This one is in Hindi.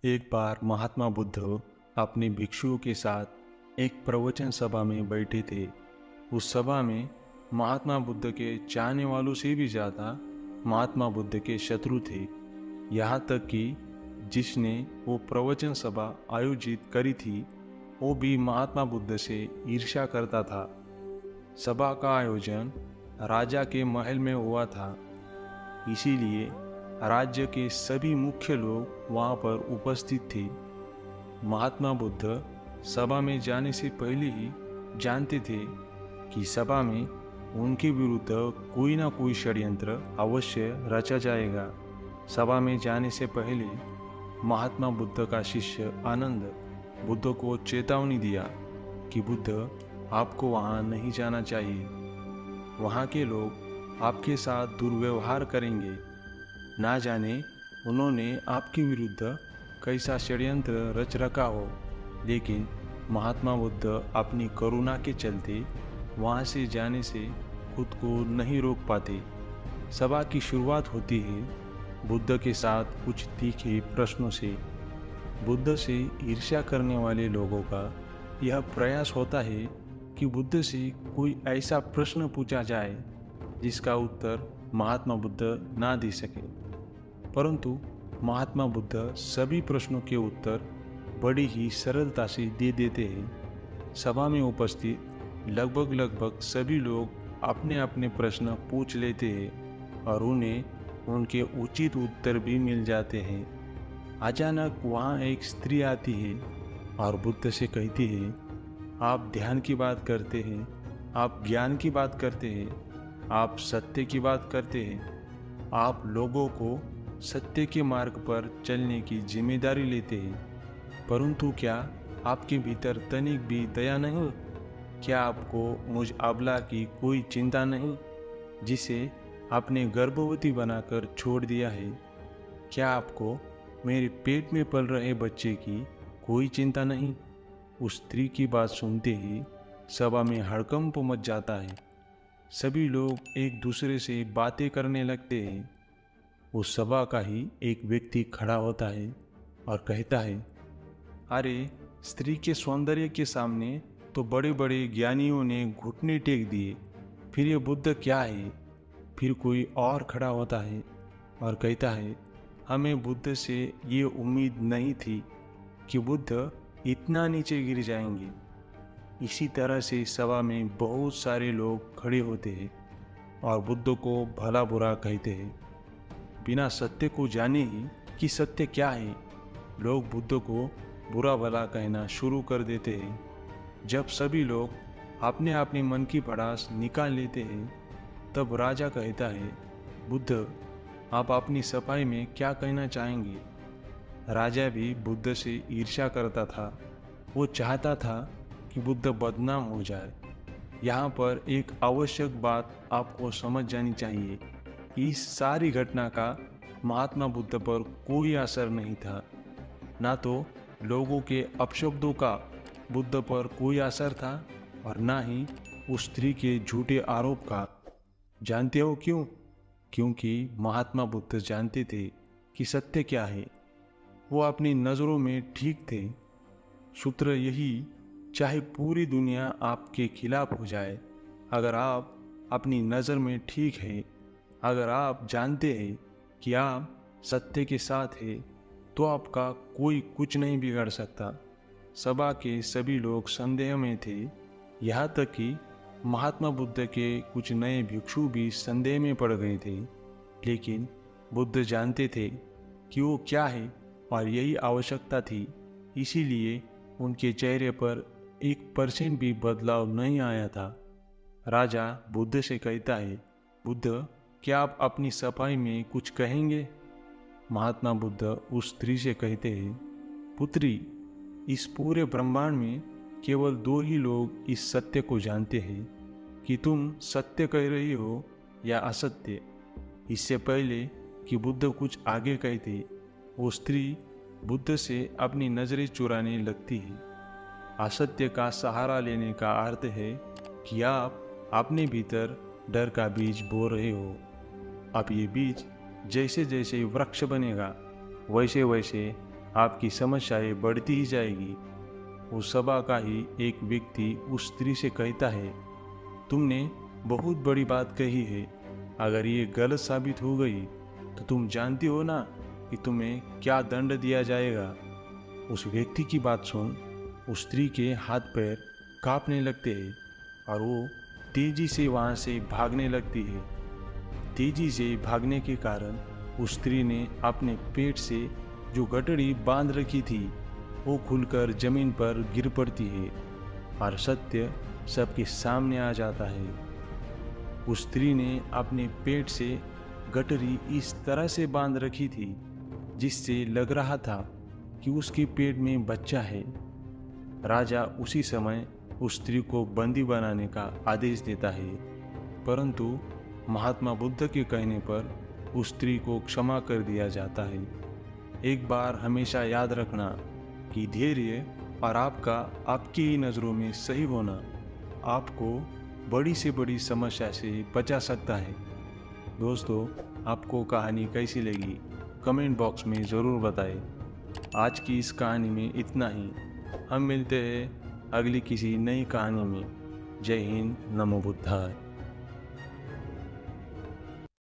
एक बार महात्मा बुद्ध अपने भिक्षुओं के साथ एक प्रवचन सभा में बैठे थे। उस सभा में महात्मा बुद्ध के चाहने वालों से भी ज़्यादा महात्मा बुद्ध के शत्रु थे। यहाँ तक कि जिसने वो प्रवचन सभा आयोजित करी थी वो भी महात्मा बुद्ध से ईर्ष्या करता था। सभा का आयोजन राजा के महल में हुआ था, इसीलिए राज्य के सभी मुख्य लोग वहाँ पर उपस्थित थे। महात्मा बुद्ध सभा में जाने से पहले ही जानते थे कि सभा में उनके विरुद्ध कोई ना कोई षड्यंत्र अवश्य रचा जाएगा। सभा में जाने से पहले महात्मा बुद्ध का शिष्य आनंद बुद्ध को चेतावनी दिया कि बुद्ध, आपको वहाँ नहीं जाना चाहिए। वहाँ के लोग आपके साथ दुर्व्यवहार करेंगे। ना जाने उन्होंने आपके विरुद्ध कैसा षड्यंत्र रच रखा हो। लेकिन महात्मा बुद्ध अपनी करुणा के चलते वहाँ से जाने से खुद को नहीं रोक पाते। सभा की शुरुआत होती है बुद्ध के साथ कुछ तीखे प्रश्नों से। बुद्ध से ईर्ष्या करने वाले लोगों का यह प्रयास होता है कि बुद्ध से कोई ऐसा प्रश्न पूछा जाए जिसका उत्तर महात्मा बुद्ध ना दे सके। परंतु महात्मा बुद्ध सभी प्रश्नों के उत्तर बड़ी ही सरलता से दे देते हैं। सभा में उपस्थित लगभग सभी लोग अपने अपने प्रश्न पूछ लेते हैं और उन्हें उनके उचित उत्तर भी मिल जाते हैं। अचानक वहाँ एक स्त्री आती है और बुद्ध से कहती है, आप ध्यान की बात करते हैं, आप ज्ञान की बात करते हैं, आप सत्य की बात करते हैं, आप लोगों को सत्य के मार्ग पर चलने की जिम्मेदारी लेते हैं, परंतु क्या आपके भीतर तनिक भी दया नहीं? क्या आपको मुझ अबला की कोई चिंता नहीं जिसे आपने गर्भवती बनाकर छोड़ दिया है? क्या आपको मेरे पेट में पल रहे बच्चे की कोई चिंता नहीं? उस स्त्री की बात सुनते ही सभा में हड़कंप मच जाता है। सभी लोग एक दूसरे से बातें करने लगते हैं। उस सभा का ही एक व्यक्ति खड़ा होता है और कहता है, अरे, स्त्री के सौंदर्य के सामने तो बड़े बड़े ज्ञानियों ने घुटने टेक दिए, फिर ये बुद्ध क्या है? फिर कोई और खड़ा होता है और कहता है, हमें बुद्ध से ये उम्मीद नहीं थी कि बुद्ध इतना नीचे गिर जाएंगे। इसी तरह से सभा में बहुत सारे लोग खड़े होते हैं और बुद्ध को भला बुरा कहते हैं। बिना सत्य को जाने ही कि सत्य क्या है, लोग बुद्ध को बुरा भला कहना शुरू कर देते हैं। जब सभी लोग अपने अपने मन की भड़ास निकाल लेते हैं, तब राजा कहता है, बुद्ध, आप अपनी सफाई में क्या कहना चाहेंगे? राजा भी बुद्ध से ईर्ष्या करता था। वो चाहता था कि बुद्ध बदनाम हो जाए। यहाँ पर एक आवश्यक बात आपको समझ जानी चाहिए कि इस सारी घटना का महात्मा बुद्ध पर कोई असर नहीं था। ना तो लोगों के अपशब्दों का बुद्ध पर कोई असर था और ना ही उस स्त्री के झूठे आरोप का। जानते हो क्यों? क्योंकि महात्मा बुद्ध जानते थे कि सत्य क्या है। वो अपनी नज़रों में ठीक थे। सूत्र यही, चाहे पूरी दुनिया आपके खिलाफ हो जाए, अगर आप अपनी नज़र में ठीक है, अगर आप जानते हैं कि आप सत्य के साथ हैं, तो आपका कोई कुछ नहीं बिगाड़ सकता। सभा के सभी लोग संदेह में थे। यहाँ तक कि महात्मा बुद्ध के कुछ नए भिक्षु भी संदेह में पड़ गए थे। लेकिन बुद्ध जानते थे कि वो क्या है और यही आवश्यकता थी। इसीलिए उनके चेहरे पर 1% भी बदलाव नहीं आया था। राजा बुद्ध से कहता है, बुद्ध, क्या आप अपनी सफाई में कुछ कहेंगे? महात्मा बुद्ध उस स्त्री से कहते हैं, पुत्री, इस पूरे ब्रह्मांड में केवल 2 ही लोग इस सत्य को जानते हैं कि तुम सत्य कह रही हो या असत्य। इससे पहले कि बुद्ध कुछ आगे कहते, वो स्त्री बुद्ध से अपनी नजरें चुराने लगती है। असत्य का सहारा लेने का अर्थ है कि आप अपने भीतर डर का बीज बो रहे हो। अब ये बीज जैसे जैसे वृक्ष बनेगा, वैसे वैसे आपकी समस्याएं बढ़ती ही जाएगी। उस सभा का ही एक व्यक्ति उस स्त्री से कहता है, तुमने बहुत बड़ी बात कही है, अगर ये गलत साबित हो गई तो तुम जानती हो ना कि तुम्हें क्या दंड दिया जाएगा। उस व्यक्ति की बात सुन उस स्त्री के हाथ पैर कांपने लगते हैं और वो तेजी से वहां से भागने लगती है। तेजी से भागने के कारण उस स्त्री ने अपने पेट से जो गठड़ी बांध रखी थी वो खुलकर जमीन पर गिर पड़ती है और सत्य सबके सामने आ जाता है। उस स्त्री ने अपने पेट से गठरी इस तरह से बांध रखी थी जिससे लग रहा था कि उसके पेट में बच्चा है। राजा उसी समय उस स्त्री को बंदी बनाने का आदेश देता है, परंतु महात्मा बुद्ध के कहने पर उस स्त्री को क्षमा कर दिया जाता है। एक बार हमेशा याद रखना कि धैर्य और आपकी ही नज़रों में सही होना आपको बड़ी से बड़ी समस्या से बचा सकता है। दोस्तों, आपको कहानी कैसी लगी कमेंट बॉक्स में ज़रूर बताएं। आज की इस कहानी में इतना ही। हम मिलते हैं अगली किसी नई कहानी में। जय हिंद, नमो बुद्धाय।